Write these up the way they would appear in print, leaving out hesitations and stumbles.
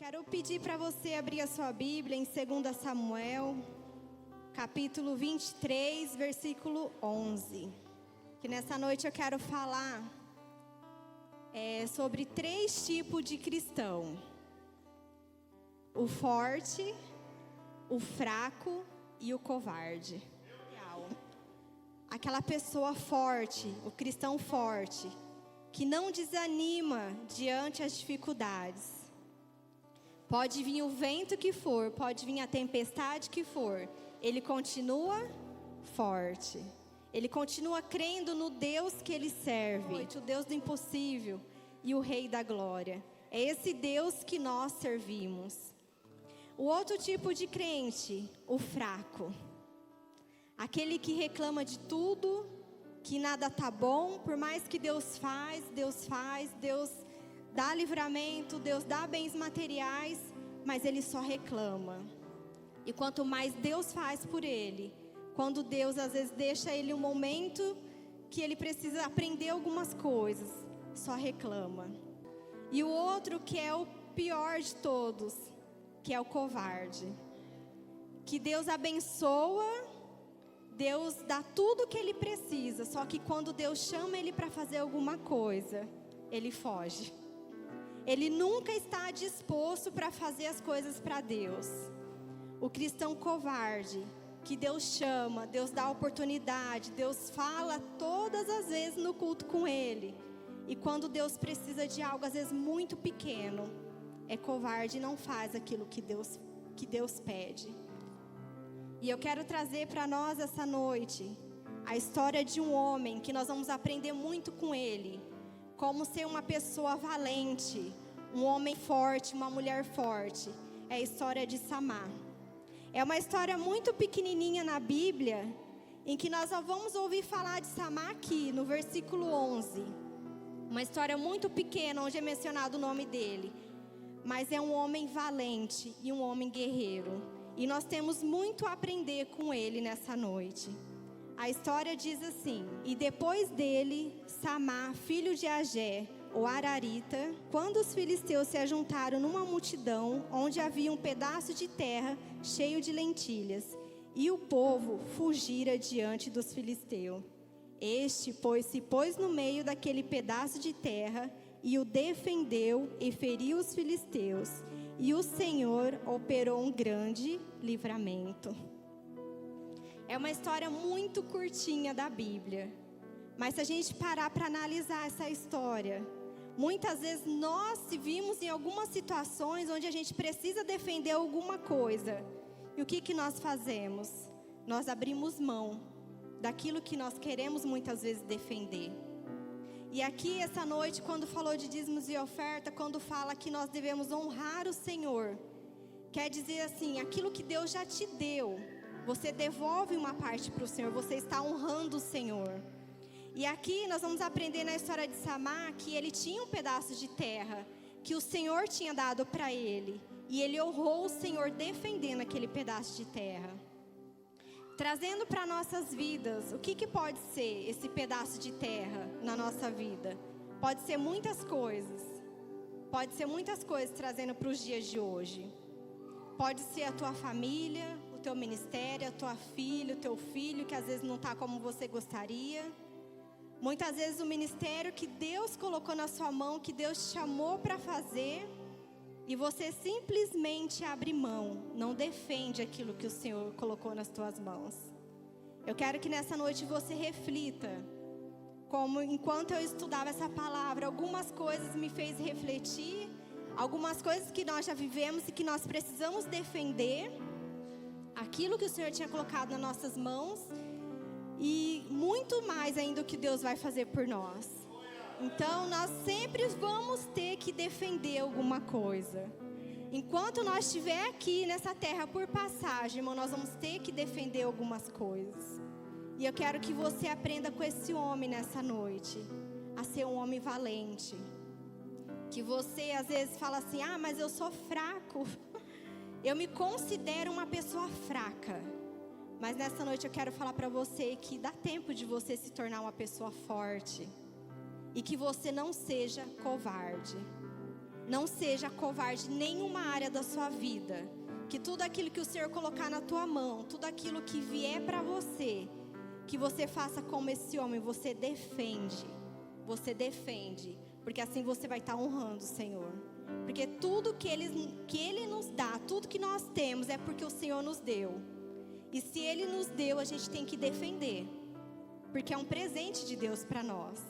Quero pedir para você abrir a sua Bíblia em 2 Samuel, capítulo 23, versículo 11. Que nessa noite eu quero falar sobre 3 tipos de cristão: o forte, o fraco e o covarde. Aquela pessoa forte, o cristão forte, que não desanima diante as dificuldades. Pode vir o vento que for, pode vir a tempestade que for, ele continua forte. Ele continua crendo no Deus que ele serve, o Deus do impossível e o Rei da glória. É esse Deus que nós servimos. O outro tipo de crente, o fraco. Aquele que reclama de tudo, que nada tá bom, por mais que Deus faz, Deus dá livramento, Deus dá bens materiais, mas ele só reclama. E quanto mais Deus faz por ele, quando Deus às vezes deixa ele um momento que ele precisa aprender algumas coisas, só reclama. E o outro que é o pior de todos, que é o covarde. Que Deus abençoa, Deus dá tudo o que ele precisa, só que quando Deus chama ele para fazer alguma coisa, ele foge. Ele nunca está disposto para fazer as coisas para Deus. O cristão covarde, que Deus chama, Deus dá oportunidade, Deus fala todas as vezes no culto com ele. E quando Deus precisa de algo, às vezes muito pequeno, é covarde e não faz aquilo que Deus pede. E eu quero trazer para nós essa noite a história de um homem que nós vamos aprender muito com ele. Como ser uma pessoa valente, um homem forte, uma mulher forte. É a história de Samar. É uma história muito pequenininha na Bíblia, em que nós só vamos ouvir falar de Samar aqui, no versículo 11. Uma história muito pequena, onde é mencionado o nome dele. Mas é um homem valente e um homem guerreiro. E nós temos muito a aprender com ele nessa noite. A história diz assim: e depois dele, Samar, filho de Agé, o Ararita, quando os filisteus se ajuntaram numa multidão, onde havia um pedaço de terra cheio de lentilhas, e o povo fugira diante dos filisteus. Este, pois, se pôs no meio daquele pedaço de terra, e o defendeu e feriu os filisteus, e o Senhor operou um grande livramento. É uma história muito curtinha da Bíblia. Mas se a gente parar para analisar essa história, muitas vezes nós se vimos em algumas situações onde a gente precisa defender alguma coisa. E o que nós fazemos? Nós abrimos mão daquilo que nós queremos muitas vezes defender. E aqui essa noite, quando falou de dízimos e oferta, quando fala que nós devemos honrar o Senhor, quer dizer assim, aquilo que Deus já te deu, você devolve uma parte para o Senhor, você está honrando o Senhor. E aqui nós vamos aprender na história de Samar que ele tinha um pedaço de terra que o Senhor tinha dado para ele. E ele honrou o Senhor defendendo aquele pedaço de terra. Trazendo para nossas vidas, o que pode ser esse pedaço de terra na nossa vida? Pode ser muitas coisas. Pode ser muitas coisas trazendo para os dias de hoje. Pode ser a tua família, o teu ministério, a tua filha, o teu filho, que às vezes não está como você gostaria. Muitas vezes o ministério que Deus colocou na sua mão, que Deus te chamou para fazer, e você simplesmente abre mão, não defende aquilo que o Senhor colocou nas tuas mãos. Eu quero que nessa noite você reflita, como enquanto eu estudava essa palavra, algumas coisas me fez refletir, algumas coisas que nós já vivemos e que nós precisamos defender, aquilo que o Senhor tinha colocado nas nossas mãos, e muito mais ainda o que Deus vai fazer por nós. Então nós sempre vamos ter que defender alguma coisa. Enquanto nós estiver aqui nessa terra por passagem, irmão, nós vamos ter que defender algumas coisas. E eu quero que você aprenda com esse homem nessa noite, a ser um homem valente. Que você às vezes fala assim: ah, mas eu sou fraco. Eu me considero uma pessoa fraca. Mas nessa noite eu quero falar para você que dá tempo de você se tornar uma pessoa forte. E que você não seja covarde. Não seja covarde em nenhuma área da sua vida. Que tudo aquilo que o Senhor colocar na tua mão, tudo aquilo que vier para você, que você faça como esse homem, você defende. Você defende, porque assim você vai estar honrando o Senhor. Porque tudo que Ele nos dá, tudo que nós temos é porque o Senhor nos deu. E se Ele nos deu, a gente tem que defender. Porque é um presente de Deus para nós.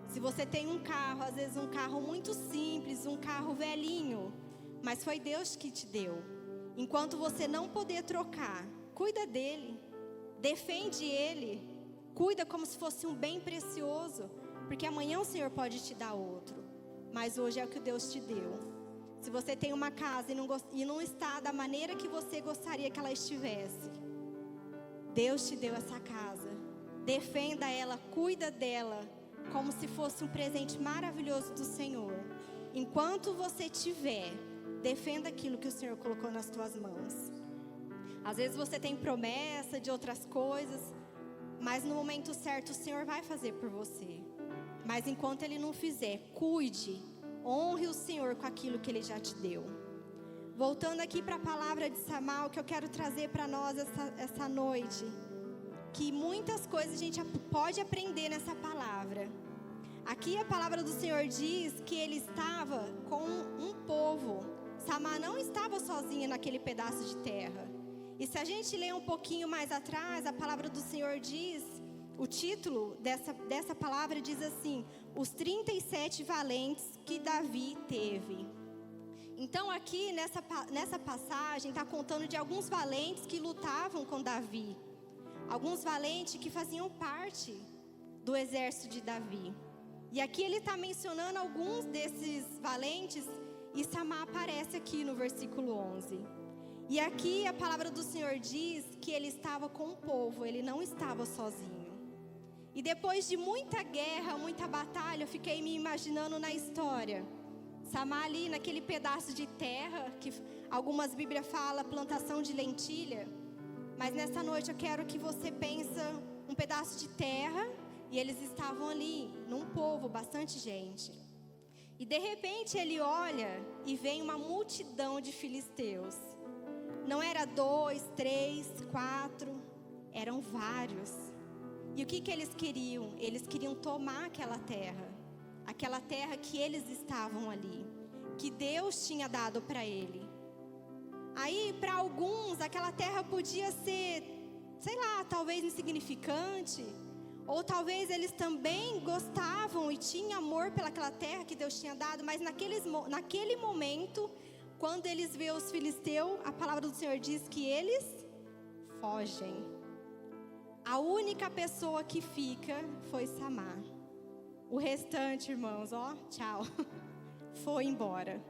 Se você tem um carro, às vezes um carro muito simples, um carro velhinho, mas foi Deus que te deu. Enquanto você não poder trocar, cuida dele, defende ele, cuida como se fosse um bem precioso, porque amanhã o Senhor pode te dar outro, mas hoje é o que Deus te deu. Se você tem uma casa e não está da maneira que você gostaria que ela estivesse, Deus te deu essa casa, defenda ela, cuida dela, como se fosse um presente maravilhoso do Senhor. Enquanto você tiver, defenda aquilo que o Senhor colocou nas tuas mãos. Às vezes você tem promessa de outras coisas, mas no momento certo o Senhor vai fazer por você. Mas enquanto Ele não fizer, cuide, honre o Senhor com aquilo que Ele já te deu. Voltando aqui para a palavra de Samuel, que eu quero trazer para nós essa noite, que muitas coisas a gente pode aprender nessa palavra. Aqui a palavra do Senhor diz que Ele estava com um povo. Samar não estava sozinha naquele pedaço de terra. E se a gente ler um pouquinho mais atrás, a palavra do Senhor diz, o título dessa palavra diz assim: os 37 valentes que Davi teve. Então aqui nessa passagem está contando de alguns valentes que lutavam com Davi. Alguns valentes que faziam parte do exército de Davi. E aqui ele está mencionando alguns desses valentes. E Samar aparece aqui no versículo 11. E aqui a palavra do Senhor diz que ele estava com o povo, ele não estava sozinho. E depois de muita guerra, muita batalha, eu fiquei me imaginando na história. Samar ali naquele pedaço de terra, que algumas Bíblias falam plantação de lentilha. Mas nessa noite eu quero que você pense um pedaço de terra, e eles estavam ali, num povo, bastante gente. E de repente ele olha e vem uma multidão de filisteus. Não era 2, 3, 4, eram vários. E o que eles queriam? Eles queriam tomar aquela terra que eles estavam ali, que Deus tinha dado para ele. Aí para alguns aquela terra podia ser, sei lá, talvez insignificante. Ou talvez eles também gostavam e tinham amor pelaquela terra que Deus tinha dado. Mas naquele momento, quando eles veem os filisteus, a palavra do Senhor diz que eles fogem. A única pessoa que fica foi Samar. O restante, irmãos, ó, tchau, foi embora.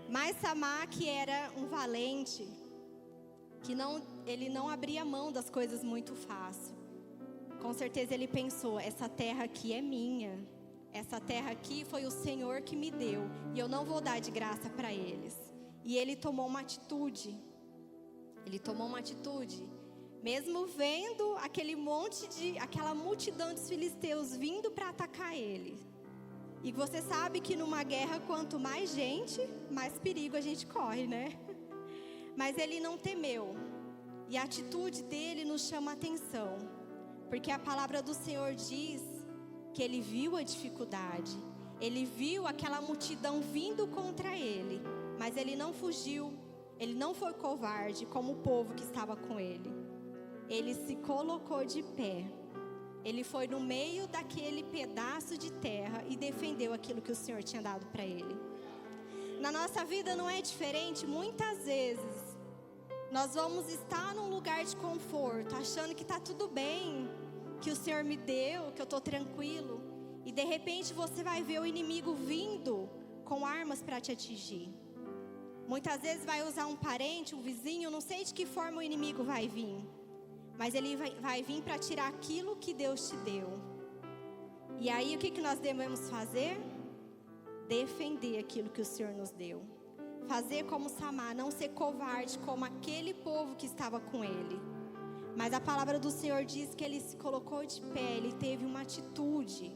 Mas Samar, que era um valente, ele não abria mão das coisas muito fácil. Com certeza ele pensou: essa terra aqui é minha. Essa terra aqui foi o Senhor que me deu. E eu não vou dar de graça para eles. E ele tomou uma atitude. Mesmo vendo aquela multidão de filisteus vindo para atacar ele. E você sabe que numa guerra, quanto mais gente, mais perigo a gente corre, né? Mas ele não temeu. E a atitude dele nos chama a atenção. Porque a palavra do Senhor diz que ele viu a dificuldade. Ele viu aquela multidão vindo contra ele. Mas ele não fugiu. Ele não foi covarde como o povo que estava com ele. Ele se colocou de pé. Ele foi no meio daquele pedaço de terra e defendeu aquilo que o Senhor tinha dado para ele. Na nossa vida não é diferente. Muitas vezes nós vamos estar num lugar de conforto, achando que está tudo bem, que o Senhor me deu, que eu estou tranquilo. E de repente você vai ver o inimigo vindo com armas para te atingir. Muitas vezes vai usar um parente, um vizinho, não sei de que forma o inimigo vai vir. Mas ele vai vir para tirar aquilo que Deus te deu. E aí o que nós devemos fazer? Defender aquilo que o Senhor nos deu. Fazer como Samar, não ser covarde como aquele povo que estava com ele. Mas a palavra do Senhor diz que ele se colocou de pé, ele teve uma atitude.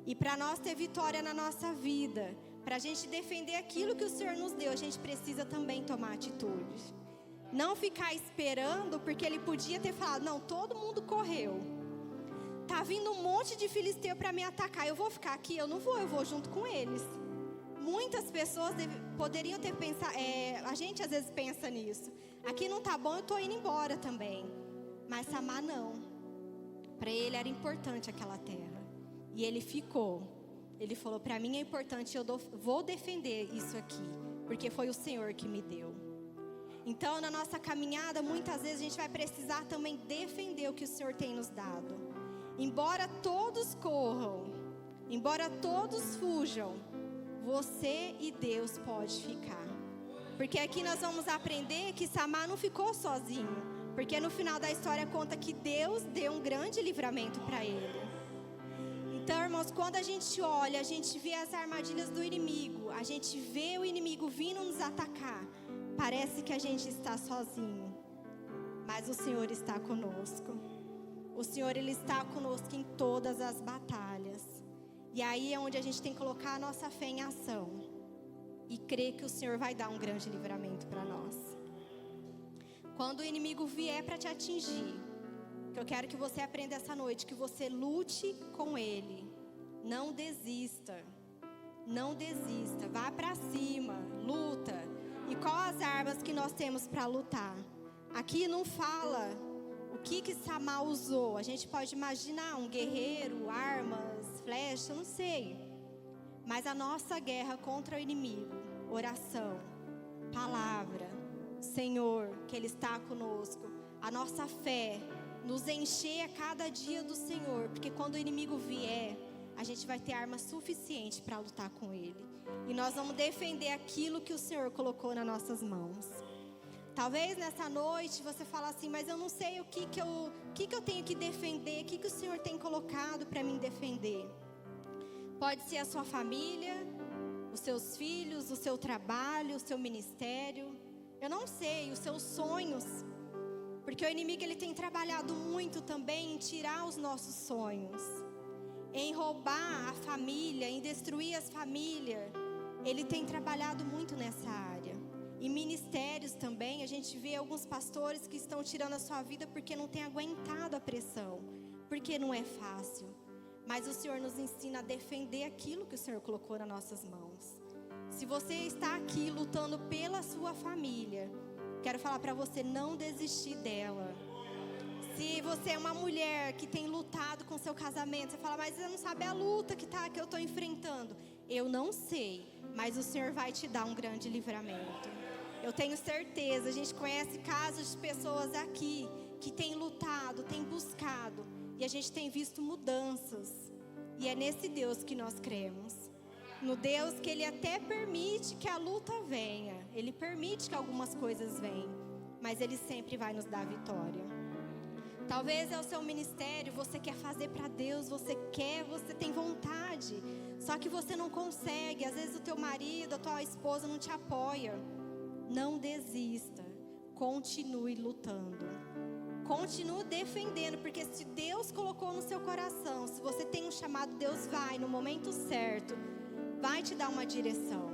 E para nós ter vitória na nossa vida, Para a gente defender aquilo que o Senhor nos deu, a gente precisa também tomar atitude. Não ficar esperando, porque ele podia ter falado, não, todo mundo correu. Tá vindo um monte de filisteu para me atacar, eu vou ficar aqui? Eu não vou, eu vou junto com eles. Muitas pessoas poderiam ter pensado, a gente às vezes pensa nisso. Aqui não tá bom, eu tô indo embora também. Mas Samar não. Para ele era importante aquela terra. E ele ficou. Ele falou, para mim é importante, vou defender isso aqui. Porque foi o Senhor que me deu. Então na nossa caminhada, muitas vezes a gente vai precisar também defender o que o Senhor tem nos dado. Embora todos corram, embora todos fujam, você e Deus pode ficar. Porque aqui nós vamos aprender que Samar não ficou sozinho. Porque no final da história conta que Deus deu um grande livramento para ele. Então, irmãos, quando a gente olha, a gente vê as armadilhas do inimigo, a gente vê o inimigo vindo nos atacar, parece que a gente está sozinho. Mas o Senhor está conosco. O Senhor, Ele está conosco em todas as batalhas. E aí é onde a gente tem que colocar a nossa fé em ação. E crer que o Senhor vai dar um grande livramento para nós. Quando o inimigo vier para te atingir, que eu quero que você aprenda essa noite, que você lute com ele. Não desista. Não desista. Vá para cima. Luta. E quais as armas que nós temos para lutar? Aqui não fala o que Samar usou. A gente pode imaginar um guerreiro, armas, flechas, não sei. Mas a nossa guerra contra o inimigo, oração, palavra, Senhor, que Ele está conosco. A nossa fé, nos encher a cada dia do Senhor. Porque quando o inimigo vier, a gente vai ter arma suficiente para lutar com ele. E nós vamos defender aquilo que o Senhor colocou nas nossas mãos. Talvez nessa noite você fale assim, mas eu não sei o que eu tenho que defender, o que o Senhor tem colocado para mim defender. Pode ser a sua família, os seus filhos, o seu trabalho, o seu ministério. Eu não sei, os seus sonhos. Porque o inimigo ele tem trabalhado muito também em tirar os nossos sonhos. Em roubar a família, em destruir as famílias. Ele tem trabalhado muito nessa área. Em ministérios também, a gente vê alguns pastores que estão tirando a sua vida porque não tem aguentado a pressão. Porque não é fácil. Mas o Senhor nos ensina a defender aquilo que o Senhor colocou nas nossas mãos. Se você está aqui lutando pela sua família, quero falar para você não desistir dela. Se você é uma mulher que tem lutado com seu casamento, você fala, mas você não sabe a luta que eu estou enfrentando. Eu não sei, mas o Senhor vai te dar um grande livramento. Eu tenho certeza, a gente conhece casos de pessoas aqui que têm lutado, têm buscado. E a gente tem visto mudanças. E é nesse Deus que nós cremos. No Deus que Ele até permite que a luta venha. Ele permite que algumas coisas venham. Mas Ele sempre vai nos dar vitória. Talvez é o seu ministério, você quer fazer para Deus, você tem vontade. Só que você não consegue. Às vezes o teu marido, a tua esposa não te apoia. Não desista. Continue lutando. Continue defendendo, porque se Deus colocou no seu coração, se você tem um chamado, Deus vai no momento certo, vai te dar uma direção.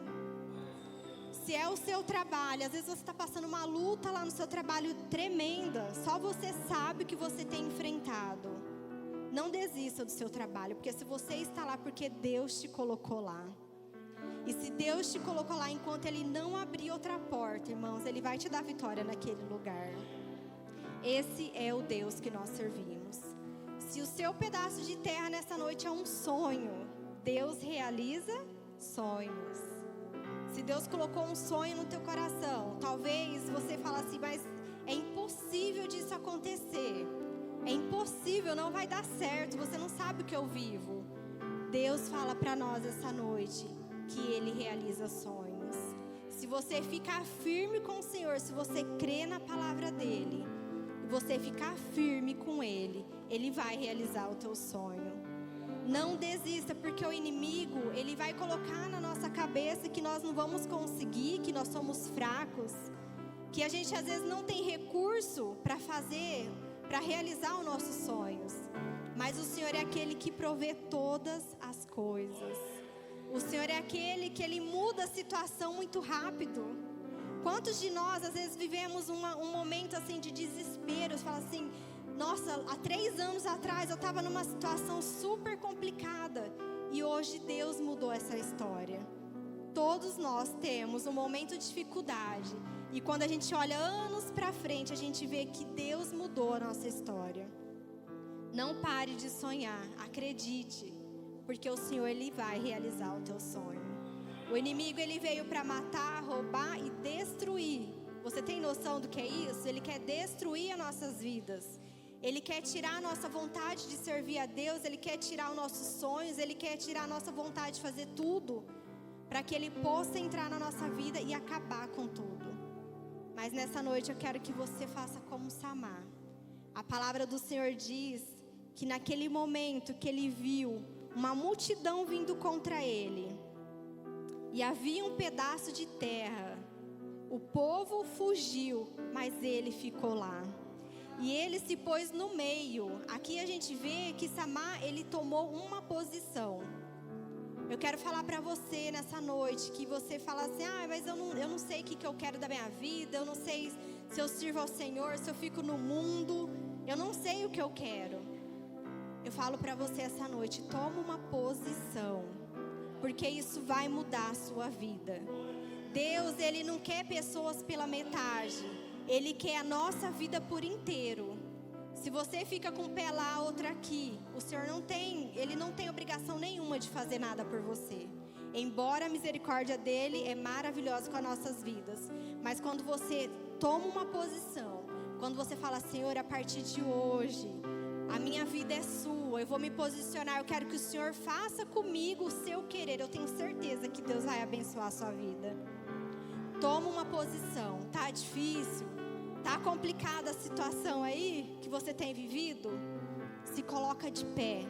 Se é o seu trabalho, às vezes você está passando uma luta lá no seu trabalho tremenda, só você sabe o que você tem enfrentado. Não desista do seu trabalho, porque se você está lá, porque Deus te colocou lá. E se Deus te colocou lá, enquanto Ele não abrir outra porta, irmãos, Ele vai te dar vitória naquele lugar. Esse é o Deus que nós servimos. Se o seu pedaço de terra nessa noite é um sonho, Deus realiza sonhos. Se Deus colocou um sonho no teu coração, talvez você fale assim, mas é impossível disso acontecer. É impossível, não vai dar certo, você não sabe o que eu vivo. Deus fala para nós essa noite que Ele realiza sonhos. Se você ficar firme com o Senhor, se você crer na palavra dEle, você ficar firme com Ele, Ele vai realizar o teu sonho. Não desista, porque o inimigo, ele vai colocar na nossa cabeça que nós não vamos conseguir, que nós somos fracos, que a gente às vezes não tem recurso para fazer, para realizar os nossos sonhos. Mas o Senhor é aquele que provê todas as coisas. O Senhor é aquele que Ele muda a situação muito rápido. Quantos de nós, às vezes, vivemos um momento assim de desespero? Você fala assim, nossa, há 3 anos atrás eu estava numa situação super complicada. E hoje Deus mudou essa história. Todos nós temos um momento de dificuldade. E quando a gente olha anos para frente, a gente vê que Deus mudou a nossa história. Não pare de sonhar, acredite. Porque o Senhor, Ele vai realizar o teu sonho. O inimigo, ele veio para matar, roubar e destruir. Você tem noção do que é isso? Ele quer destruir as nossas vidas. Ele quer tirar a nossa vontade de servir a Deus. Ele quer tirar os nossos sonhos. Ele quer tirar a nossa vontade de fazer tudo, para que Ele possa entrar na nossa vida e acabar com tudo. Mas nessa noite eu quero que você faça como Samar. A palavra do Senhor diz que naquele momento que ele viu uma multidão vindo contra ele, e havia um pedaço de terra, o povo fugiu, mas ele ficou lá. E ele se pôs no meio. Aqui a gente vê que Samar, ele tomou uma posição. Eu quero falar para você nessa noite, que você fala assim, mas eu não sei o que eu quero da minha vida, eu não sei se eu sirvo ao Senhor, se eu fico no mundo, eu não sei o que eu quero. Eu falo para você essa noite, toma uma posição, porque isso vai mudar a sua vida. Deus, Ele não quer pessoas pela metade, Ele quer a nossa vida por inteiro. Se você fica com um pé lá, outra aqui, o Senhor Ele não tem obrigação nenhuma de fazer nada por você. Embora a misericórdia dEle é maravilhosa com as nossas vidas. Mas quando você toma uma posição, quando você fala, Senhor, a partir de hoje, a minha vida é sua, eu vou me posicionar, eu quero que o Senhor faça comigo o seu querer. Eu tenho certeza que Deus vai abençoar a sua vida. Toma uma posição, tá difícil? Tá complicada a situação aí que você tem vivido? Se coloca de pé.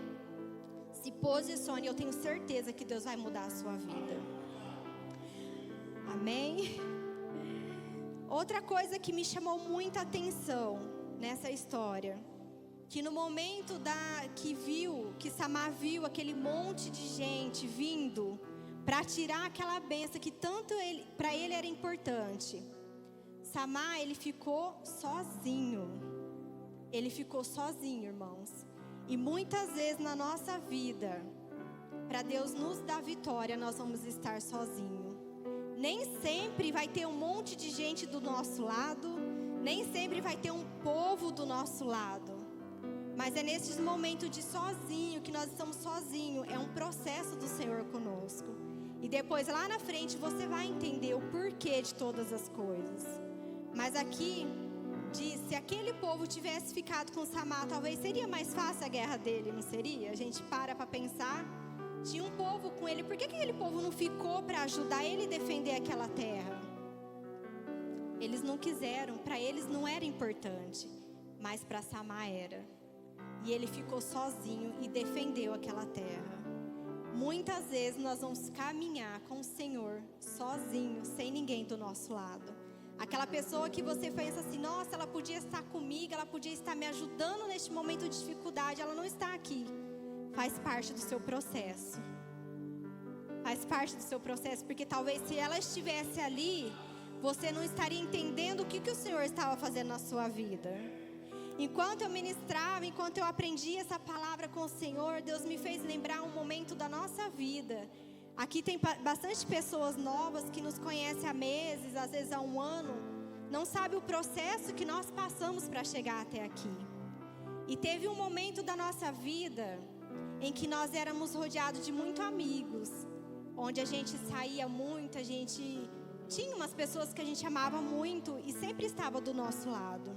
Se posicione. Eu tenho certeza que Deus vai mudar a sua vida. Amém? Outra coisa que me chamou muita atenção nessa história, que no momento que Samar viu aquele monte de gente vindo para tirar aquela bênção que tanto para ele era importante, Samar, ele ficou sozinho. Ele ficou sozinho, irmãos. E muitas vezes na nossa vida, para Deus nos dar vitória, nós vamos estar sozinhos. Nem sempre vai ter um monte de gente do nosso lado, nem sempre vai ter um povo do nosso lado. Mas é nesses momentos de sozinho, que nós estamos sozinhos, é um processo do Senhor conosco. E depois lá na frente você vai entender o porquê de todas as coisas. Mas aqui diz, se aquele povo tivesse ficado com Samar, talvez seria mais fácil a guerra dele, não seria? A gente para pensar, tinha um povo com ele, por que aquele povo não ficou para ajudar ele a defender aquela terra? Eles não quiseram, para eles não era importante, mas para Samar era. E ele ficou sozinho e defendeu aquela terra. Muitas vezes nós vamos caminhar com o Senhor sozinho, sem ninguém do nosso lado. Aquela pessoa que você pensa assim, nossa, ela podia estar comigo, ela podia estar me ajudando neste momento de dificuldade, ela não está aqui. Faz parte do seu processo. Faz parte do seu processo, porque talvez se ela estivesse ali, você não estaria entendendo o que o Senhor estava fazendo na sua vida. Enquanto eu ministrava, enquanto eu aprendi essa palavra com o Senhor, Deus me fez lembrar um momento da nossa vida. Aqui tem bastante pessoas novas que nos conhecem há meses, às vezes há um ano. Não sabe o processo que nós passamos para chegar até aqui. E teve um momento da nossa vida em que nós éramos rodeados de muitos amigos. Onde a gente saía muito, a gente tinha umas pessoas que a gente amava muito e sempre estava do nosso lado.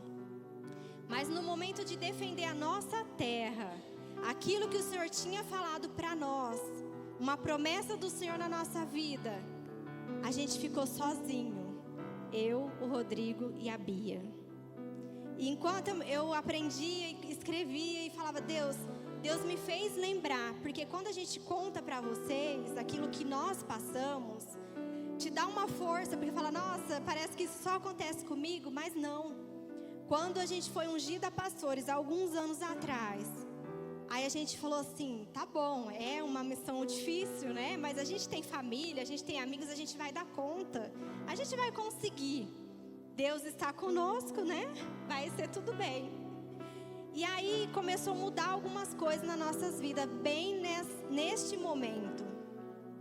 Mas no momento de defender a nossa terra, aquilo que o Senhor tinha falado para nós, uma promessa do Senhor na nossa vida, a gente ficou sozinho. Eu, o Rodrigo e a Bia. E enquanto eu aprendia, escrevia e falava, Deus me fez lembrar. Porque quando a gente conta para vocês aquilo que nós passamos, te dá uma força, porque fala, nossa, parece que isso só acontece comigo, mas não. Quando a gente foi ungida a pastores, há alguns anos atrás, Aí a gente falou assim, tá bom, é uma missão difícil, né? Mas a gente tem família, a gente tem amigos, a gente vai dar conta. A gente vai conseguir. Deus está conosco, né? Vai ser tudo bem. E aí começou a mudar algumas coisas nas nossas vidas, bem neste momento.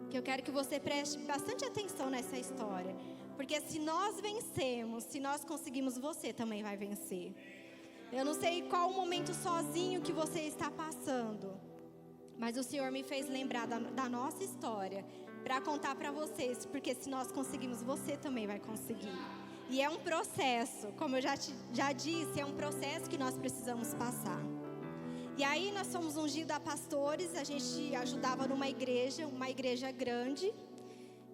Que eu quero que você preste bastante atenção nessa história. Porque se nós vencemos, se nós conseguimos, você também vai vencer. Eu não sei qual o momento sozinho que você está passando, mas o Senhor me fez lembrar da nossa história para contar para vocês, porque se nós conseguimos, você também vai conseguir. E é um processo, como eu já disse, é um processo que nós precisamos passar. E aí nós somos ungidos a pastores, a gente ajudava numa igreja grande,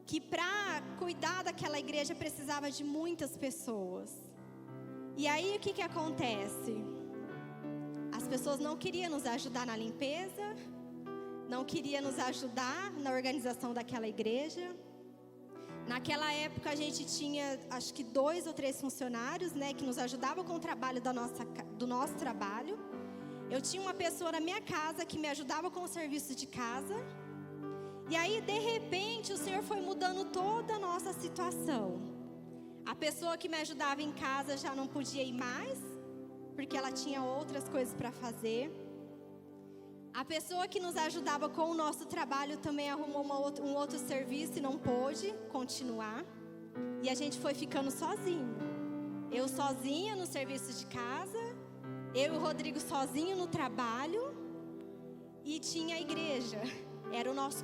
que para cuidar daquela igreja precisava de muitas pessoas. E aí o que acontece? As pessoas não queriam nos ajudar na limpeza, não queriam nos ajudar na organização daquela igreja. Naquela época a gente tinha, acho que 2 ou 3 funcionários, né, que nos ajudavam com o trabalho do nosso trabalho. Eu tinha uma pessoa na minha casa que me ajudava com o serviço de casa. E aí, de repente, o Senhor foi mudando toda a nossa situação. A pessoa que me ajudava em casa já não podia ir mais, porque ela tinha outras coisas para fazer. A pessoa que nos ajudava com o nosso trabalho também arrumou um outro serviço e não pôde continuar. E a gente foi ficando sozinho. Eu sozinha no serviço de casa, eu e o Rodrigo sozinho no trabalho, e tinha a igreja. Era o nosso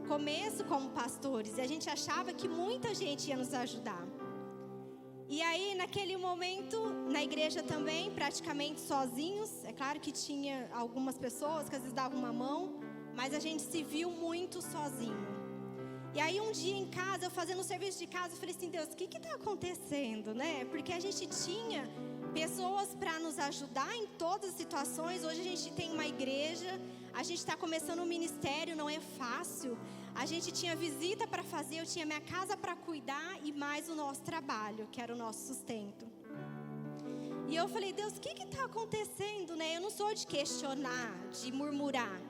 começo como pastores, e a gente achava que muita gente ia nos ajudar. E aí, naquele momento, na igreja também, praticamente sozinhos. É claro que tinha algumas pessoas que às vezes davam uma mão, mas a gente se viu muito sozinho. E aí, um dia em casa, eu fazendo o serviço de casa, eu falei assim, Deus, o que está acontecendo, né? Porque a gente tinha pessoas para nos ajudar em todas as situações. Hoje a gente tem uma igreja, a gente está começando um ministério, não é fácil. A gente tinha visita para fazer, eu tinha minha casa para cuidar e mais o nosso trabalho, que era o nosso sustento. E eu falei, Deus, o que está acontecendo, né? Eu não sou de questionar, de murmurar,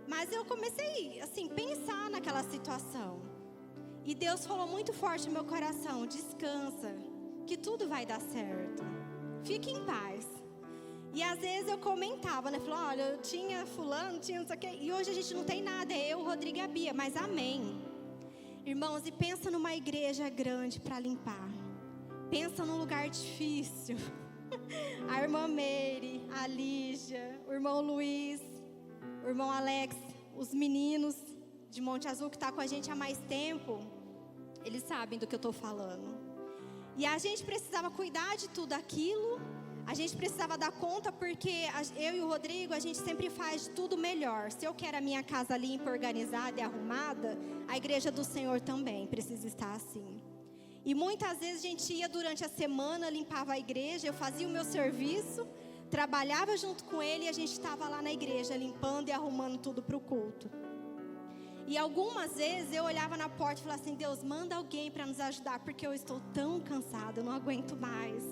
mas eu comecei, assim, pensar naquela situação. E Deus falou muito forte no meu coração, descansa, que tudo vai dar certo. Fique em paz. E às vezes eu comentava, né? Falava, olha, eu tinha fulano, tinha não sei o quê. E hoje a gente não tem nada, é eu, o Rodrigo e a Bia. Mas amém. Irmãos, e pensa numa igreja grande para limpar. Pensa num lugar difícil. A irmã Meire, a Lígia, o irmão Luiz, o irmão Alex, os meninos de Monte Azul que estão com a gente há mais tempo. Eles sabem do que eu estou falando. E a gente precisava cuidar de tudo aquilo. A gente precisava dar conta porque eu e o Rodrigo, a gente sempre faz tudo melhor. Se eu quero a minha casa limpa, organizada e arrumada, a igreja do Senhor também precisa estar assim. E muitas vezes a gente ia durante a semana, limpava a igreja, eu fazia o meu serviço, trabalhava junto com ele e a gente estava lá na igreja limpando e arrumando tudo para o culto. E algumas vezes eu olhava na porta e falava assim, Deus, manda alguém para nos ajudar, porque eu estou tão cansada, eu não aguento mais.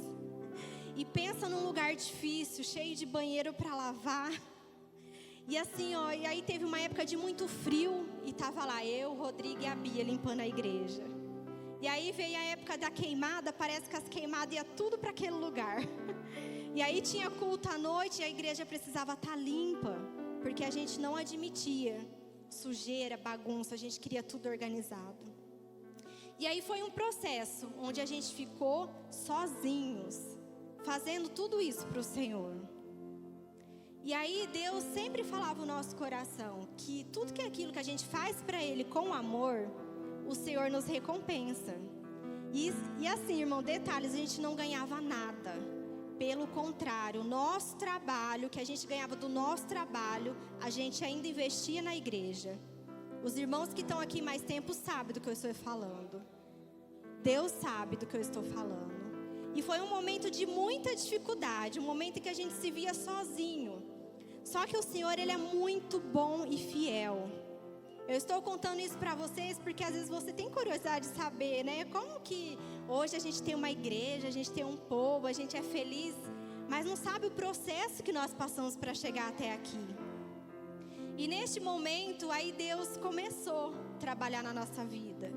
E pensa num lugar difícil, cheio de banheiro para lavar. E assim, ó, e aí teve uma época de muito frio e tava lá eu, o Rodrigo e a Bia limpando a igreja. E aí veio a época da queimada, parece que as queimadas iam tudo para aquele lugar. E aí tinha culto à noite e a igreja precisava estar limpa, porque a gente não admitia sujeira, bagunça, a gente queria tudo organizado. E aí foi um processo onde a gente ficou sozinhos, fazendo tudo isso para o Senhor. E aí Deus sempre falava no nosso coração que tudo que é aquilo que a gente faz para Ele com amor, o Senhor nos recompensa. E assim, irmão, detalhes, a gente não ganhava nada. Pelo contrário, o nosso trabalho, que a gente ganhava do nosso trabalho, a gente ainda investia na igreja. Os irmãos que estão aqui mais tempo sabem do que eu estou falando. Deus sabe do que eu estou falando. E foi um momento de muita dificuldade, um momento em que a gente se via sozinho. Só que o Senhor, Ele é muito bom e fiel. Eu estou contando isso para vocês porque às vezes você tem curiosidade de saber, né? Como que hoje a gente tem uma igreja, a gente tem um povo, a gente é feliz. mas não sabe o processo que nós passamos para chegar até aqui. E neste momento, aí Deus começou a trabalhar na nossa vida.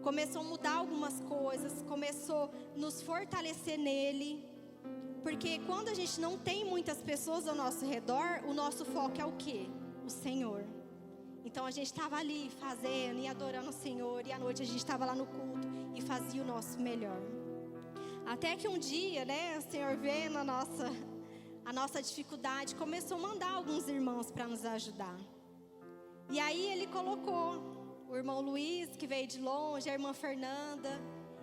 Começou a mudar algumas coisas, começou a nos fortalecer nele. Porque quando a gente não tem muitas pessoas ao nosso redor, o nosso foco é o quê? O Senhor. Então a gente estava ali fazendo e adorando o Senhor, e à noite a gente estava lá no culto e fazia o nosso melhor. Até que um dia, né, o Senhor vendo a nossa dificuldade, começou a mandar alguns irmãos para nos ajudar. E aí Ele colocou o irmão Luiz, que veio de longe, a irmã Fernanda,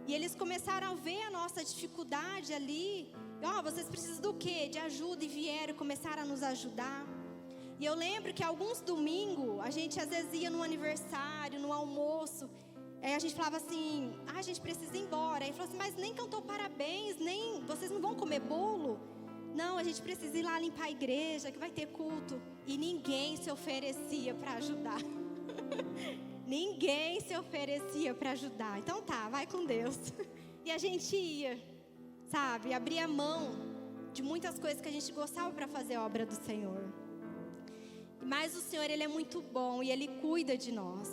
e eles começaram a ver a nossa dificuldade ali. Vocês precisam do quê? De ajuda, e vieram, começaram a nos ajudar. E eu lembro que alguns domingos, a gente às vezes ia no aniversário, no almoço, aí a gente falava assim, a gente precisa ir embora. Aí falou assim, mas nem cantou parabéns, nem vocês não vão comer bolo? Não, a gente precisa ir lá limpar a igreja, que vai ter culto. E ninguém se oferecia para ajudar. Ninguém se oferecia para ajudar. Então tá, vai com Deus. E a gente ia, sabe, abria mão de muitas coisas que a gente gostava para fazer a obra do Senhor. Mas o Senhor, Ele é muito bom e Ele cuida de nós.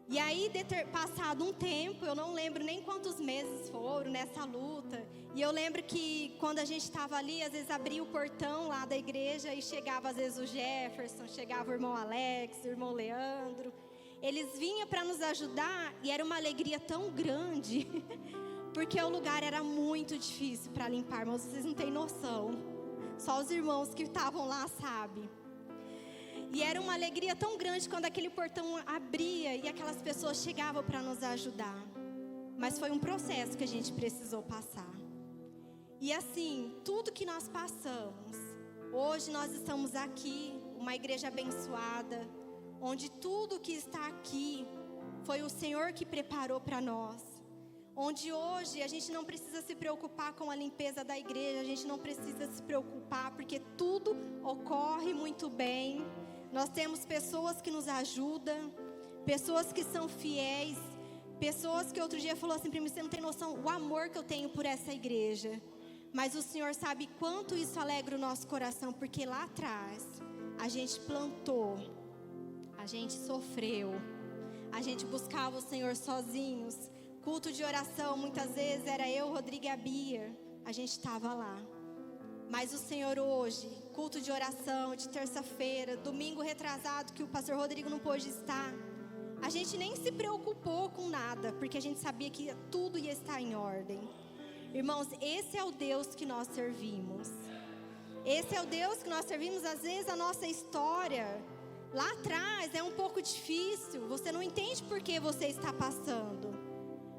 E aí, passado um tempo, eu não lembro nem quantos meses foram nessa luta. E eu lembro que quando a gente estava ali, às vezes abria o portão lá da igreja e chegava às vezes o Jefferson, chegava o irmão Alex, o irmão Leandro. Eles vinham para nos ajudar e era uma alegria tão grande, porque o lugar era muito difícil para limpar, mas vocês não têm noção. Só os irmãos que estavam lá sabem. E era uma alegria tão grande quando aquele portão abria e aquelas pessoas chegavam para nos ajudar. Mas foi um processo que a gente precisou passar. E assim, tudo que nós passamos, hoje nós estamos aqui, uma igreja abençoada, onde tudo que está aqui foi o Senhor que preparou para nós. Onde hoje a gente não precisa se preocupar com a limpeza da igreja, a gente não precisa se preocupar porque tudo ocorre muito bem. Nós temos pessoas que nos ajudam, pessoas que são fiéis, pessoas que outro dia falou assim para mim, você não tem noção o amor que eu tenho por essa igreja. Mas o Senhor sabe quanto isso alegra o nosso coração, porque lá atrás a gente plantou, a gente sofreu, a gente buscava o Senhor sozinhos. Culto de oração, muitas vezes era eu, Rodrigo e a Bia, a gente estava lá. Mas o Senhor hoje, culto de oração, de terça-feira, domingo retrasado, que o pastor Rodrigo não pôde estar, a gente nem se preocupou com nada, porque a gente sabia que tudo ia estar em ordem. Irmãos, esse é o Deus que nós servimos. Esse é o Deus que nós servimos. Às vezes a nossa história lá atrás é um pouco difícil, você não entende por que você está passando.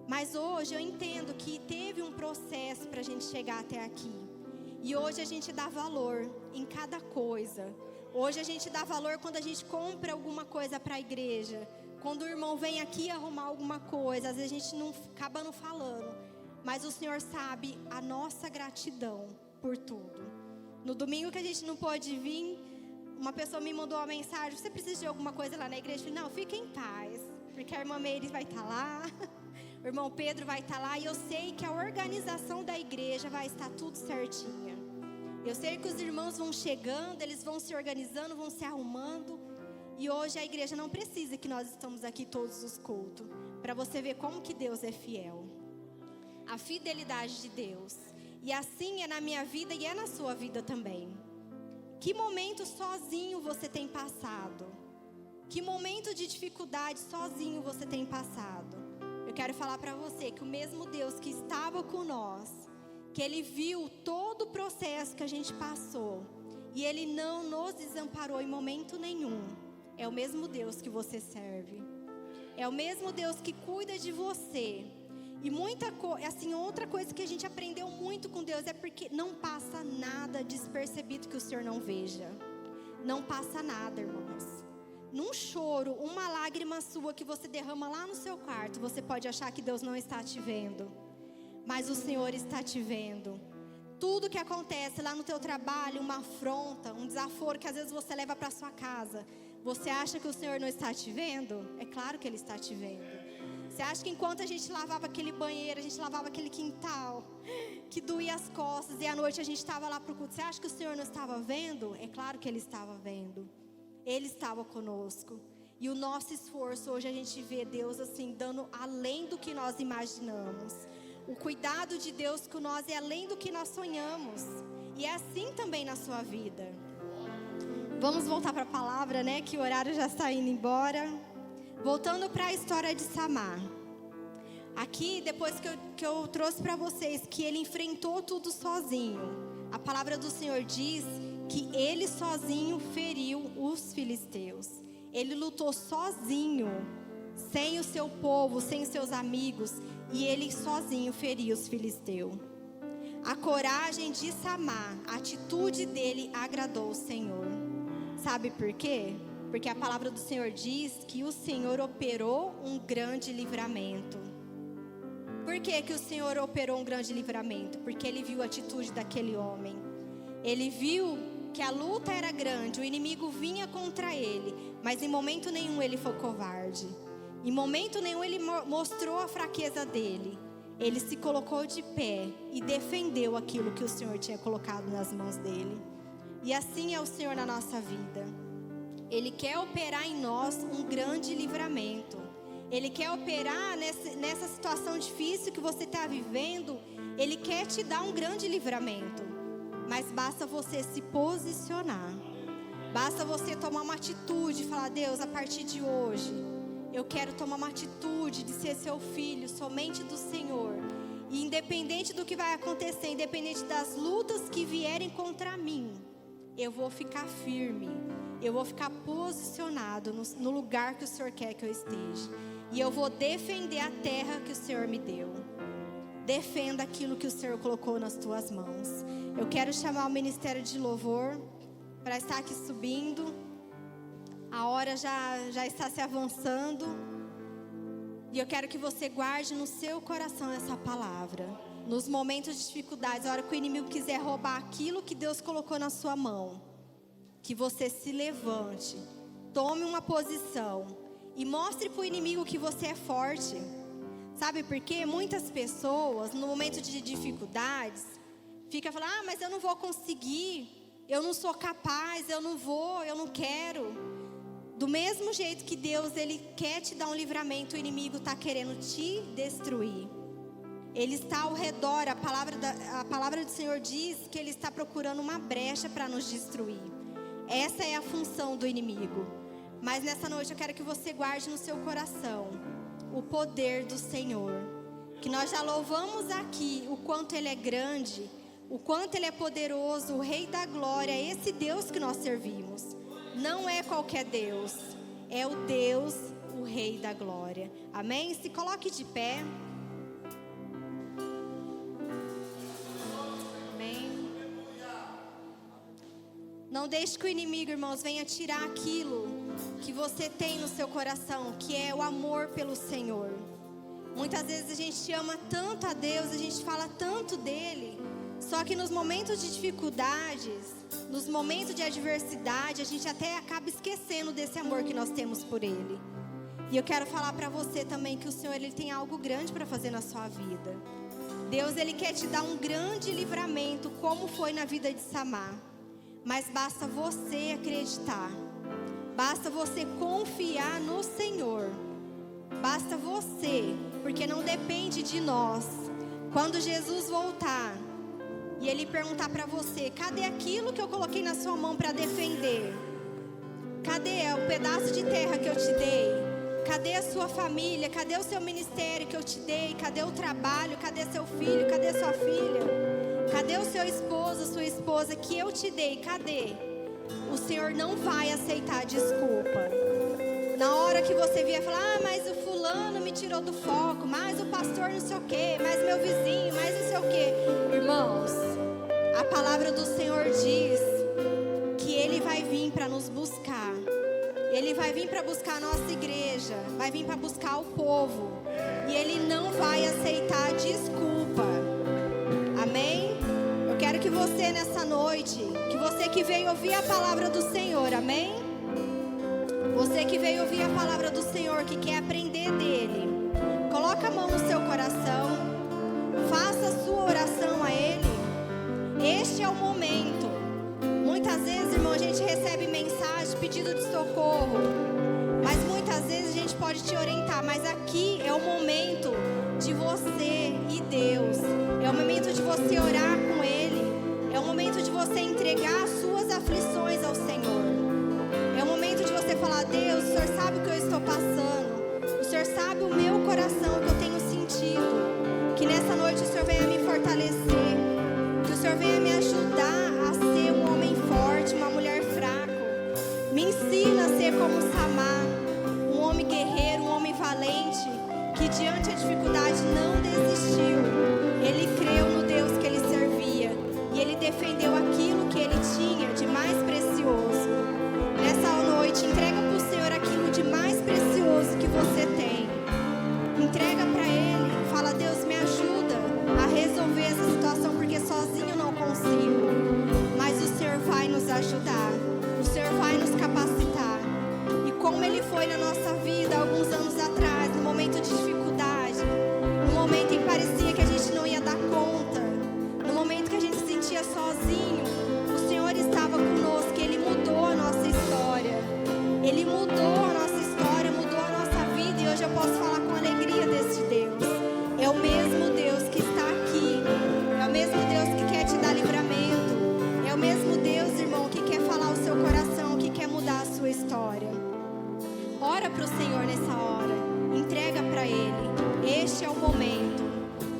Mas hoje eu entendo que teve um processo para a gente chegar até aqui. E hoje a gente dá valor em cada coisa. Hoje a gente dá valor quando a gente compra alguma coisa para a igreja. Quando o irmão vem aqui arrumar alguma coisa, às vezes a gente não acaba não falando. Mas o Senhor sabe a nossa gratidão por tudo. No domingo que a gente não pôde vir, uma pessoa me mandou uma mensagem, você precisa de alguma coisa lá na igreja? Eu falei, não, fique em paz, porque a irmã Meire vai estar lá, o irmão Pedro vai estar lá, e eu sei que a organização da igreja vai estar tudo certinha. Eu sei que os irmãos vão chegando, eles vão se organizando, vão se arrumando. E hoje a igreja não precisa que nós estamos aqui todos os cultos, para você ver como que Deus é fiel. A fidelidade de Deus. E assim é na minha vida e é na sua vida também. Que momento sozinho você tem passado? Que momento de dificuldade sozinho você tem passado? Eu quero falar para você que o mesmo Deus que estava com nós, que Ele viu todo o processo que a gente passou, e Ele não nos desamparou em momento nenhum. É o mesmo Deus que você serve. É o mesmo Deus que cuida de você. E outra coisa que a gente aprendeu muito com Deus é porque não passa nada despercebido que o Senhor não veja. Não passa nada, irmãos. Num choro, uma lágrima sua que você derrama lá no seu quarto, você pode achar que Deus não está te vendo. Mas o Senhor está te vendo. Tudo que acontece lá no teu trabalho, uma afronta, um desaforo que às vezes você leva para sua casa, você acha que o Senhor não está te vendo? É claro que Ele está te vendo. Você acha que enquanto a gente lavava aquele banheiro, a gente lavava aquele quintal, que doía as costas, e à noite a gente estava lá para o culto, você acha que o Senhor não estava vendo? É claro que Ele estava vendo. Ele estava conosco. E o nosso esforço, hoje a gente vê Deus assim, dando além do que nós imaginamos. O cuidado de Deus com nós é além do que nós sonhamos. E é assim também na sua vida. Vamos voltar para a palavra, né? Que o horário já está indo embora. Voltando para a história de Samar. Aqui, depois que eu trouxe para vocês que ele enfrentou tudo sozinho. A palavra do Senhor diz que ele sozinho feriu os filisteus. Ele lutou sozinho, sem o seu povo, sem os seus amigos. E ele sozinho feriu os filisteus. A coragem de Samar, a atitude dele agradou o Senhor. Sabe por quê? Porque a palavra do Senhor diz que o Senhor operou um grande livramento. Por que o Senhor operou um grande livramento? Porque Ele viu a atitude daquele homem. Ele viu que a luta era grande, o inimigo vinha contra ele, mas em momento nenhum ele foi covarde. Em momento nenhum ele mostrou a fraqueza dele. Ele se colocou de pé e defendeu aquilo que o Senhor tinha colocado nas mãos dele. E assim é o Senhor na nossa vida. Ele quer operar em nós um grande livramento. Ele quer operar nessa situação difícil que você está vivendo. Ele quer te dar um grande livramento. Mas basta você se posicionar. Basta você tomar uma atitude e falar: Deus, a partir de hoje, eu quero tomar uma atitude de ser seu filho, somente do Senhor. E independente do que vai acontecer, independente das lutas que vierem contra mim, eu vou ficar firme. Eu vou ficar posicionado no lugar que o Senhor quer que eu esteja. E eu vou defender a terra que o Senhor me deu. Defenda aquilo que o Senhor colocou nas tuas mãos. Eu quero chamar o Ministério de Louvor para estar aqui subindo. A hora já está se avançando. E eu quero que você guarde no seu coração essa palavra. Nos momentos de dificuldades, a hora que o inimigo quiser roubar aquilo que Deus colocou na sua mão, que você se levante, tome uma posição e mostre para o inimigo que você é forte. Sabe por quê? Muitas pessoas, no momento de dificuldades, ficam falando: ah, mas eu não vou conseguir, eu não sou capaz, eu não vou, eu não quero. Do mesmo jeito que Deus, Ele quer te dar um livramento, o inimigo está querendo te destruir. Ele está ao redor, a palavra do Senhor diz que Ele está procurando uma brecha para nos destruir. Essa é a função do inimigo. Mas nessa noite eu quero que você guarde no seu coração o poder do Senhor. Que nós já louvamos aqui o quanto Ele é grande, o quanto Ele é poderoso, o Rei da Glória, esse Deus que nós servimos. Não é qualquer Deus, é o Deus, o Rei da Glória. Amém? Se coloque de pé. Não deixe que o inimigo, irmãos, venha tirar aquilo que você tem no seu coração, que é o amor pelo Senhor. Muitas vezes a gente ama tanto a Deus, a gente fala tanto dEle, só que nos momentos de dificuldades, nos momentos de adversidade, a gente até acaba esquecendo desse amor que nós temos por Ele. E eu quero falar para você também que o Senhor, Ele tem algo grande para fazer na sua vida. Deus, Ele quer te dar um grande livramento, como foi na vida de Samar. Mas basta você acreditar. Basta você confiar no Senhor. Basta você, porque não depende de nós. Quando Jesus voltar e Ele perguntar para você: cadê aquilo que eu coloquei na sua mão para defender? Cadê o pedaço de terra que eu te dei? Cadê a sua família? Cadê o seu ministério que eu te dei? Cadê o trabalho? Cadê seu filho? Cadê sua filha? Cadê o seu esposo, sua esposa que eu te dei? Cadê? O Senhor não vai aceitar desculpa. Na hora que você vier falar: ah, mas o fulano me tirou do foco, mas o pastor não sei o quê, mas meu vizinho, mas não sei o quê. Irmãos, a palavra do Senhor diz que Ele vai vir para nos buscar. Ele vai vir para buscar a nossa igreja, vai vir para buscar o povo. E Ele não vai aceitar desculpa. Amém? Eu quero que você nessa noite, que você que veio ouvir a palavra do Senhor, amém? Você que veio ouvir a palavra do Senhor, que quer aprender dele, coloca a mão no seu coração, faça a sua oração a Ele. Este é o momento. Muitas vezes, irmão, a gente recebe mensagem, pedido de socorro, mas muitas vezes a gente pode te orientar, mas aqui é o momento de você e Deus, é o momento de você orar com Ele, é o momento de você entregar as suas aflições ao Senhor, é o momento de você falar: Deus, o Senhor sabe o que eu estou passando, o Senhor sabe o meu coração, o que eu tenho sentido, que nessa noite o Senhor venha me fortalecer, que o Senhor venha me ajudar a ser um homem forte, uma mulher fraca, me ensina a ser como Samar, um homem guerreiro, um homem valente, que diante da dificuldade não desistiu. Ele creu no Deus que ele servia e ele defendeu aquilo que ele tinha de mais precioso. Nessa noite, entrega para o Senhor aquilo de mais precioso que você tem. Entrega para Ele, fala: Deus, me ajuda a resolver essa situação, porque sozinho eu não consigo, mas o Senhor vai nos ajudar, o Senhor vai nos capacitar. E como Ele foi na nossa vida alguns anos atrás, no momento de dificuldade, no momento em que parecia que a gente não ia dar conta, no momento que a gente se sentia sozinho, o Senhor estava conosco. Ele mudou a nossa história, Ele mudou a nossa história, mudou a nossa vida, e hoje eu posso falar com alegria desse Deus. É o mesmo Deus que está aqui, é o mesmo Deus que quer te dar livramento, é o mesmo Deus, irmão, que quer falar ao seu coração, que quer mudar a sua história. Ora para o Senhor nessa hora, entrega para Ele. Este é o momento,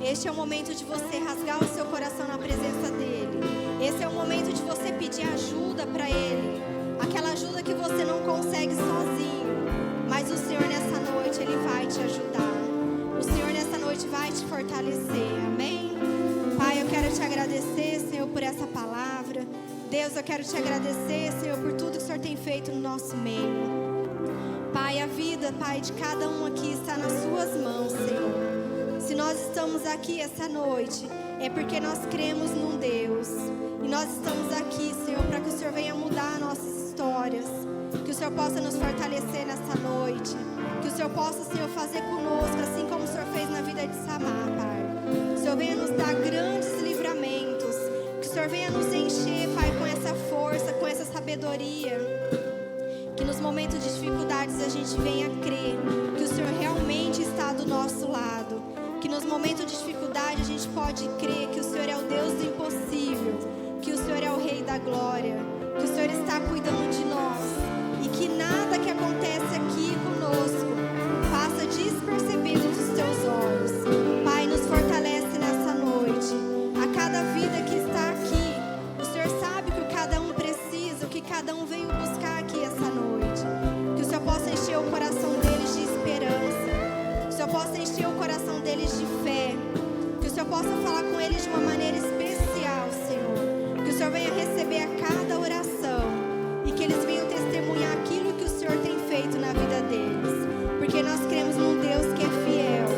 este é o momento de você rasgar o seu coração na presença dEle. Esse é o momento de você pedir ajuda para Ele, aquela ajuda que você não consegue sozinho, mas o Senhor nessa noite, Ele vai te ajudar. O Senhor nessa noite vai te fortalecer, amém? Pai, eu quero te agradecer, Senhor, por essa palavra. Deus, eu quero te agradecer, Senhor, por tudo que o Senhor tem feito no nosso meio. Pai, a vida, Pai, de cada um aqui está nas suas mãos, Senhor. Se nós estamos aqui essa noite, é porque nós cremos num Deus. E nós estamos aqui, Senhor, para que o Senhor venha mudar nossas histórias. Que o Senhor possa nos fortalecer nessa noite. Que o Senhor possa, Senhor, fazer conosco, assim como o Senhor fez na vida de Samar, Pai. Que o Senhor venha nos dar grandes livramentos. Que o Senhor venha nos encher, Pai, com essa força, com essa sabedoria. Que nos momentos de dificuldades a gente venha crer que o Senhor realmente está do nosso lado. Que nos momentos de dificuldade a gente pode crer que o Senhor é o Deus do impossível, que o Senhor é o Rei da glória, que o Senhor está cuidando de nós e que nada que acontece aqui conosco passa despercebido dos teus olhos. Pai, nos fortalece nessa noite. A cada vida que está aqui, o Senhor sabe o que cada um precisa, o que cada um veio buscar aqui essa noite. Que o Senhor possa encher o coração deles de esperança, que o Senhor possa encher o coração deles de fé, que o Senhor possa falar com eles de uma maneira especial, Senhor. Que o Senhor venha receber a cada oração e que eles venham testemunhar aquilo que o Senhor tem feito na vida deles. Porque nós cremos num Deus que é fiel,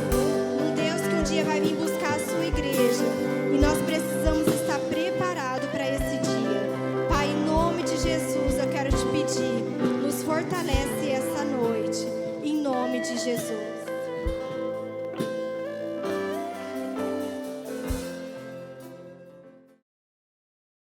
um Deus que um dia vai vir buscar a sua igreja, e nós precisamos estar preparados para esse dia. Pai, em nome de Jesus, eu quero te pedir, nos fortalece essa noite, em nome de Jesus.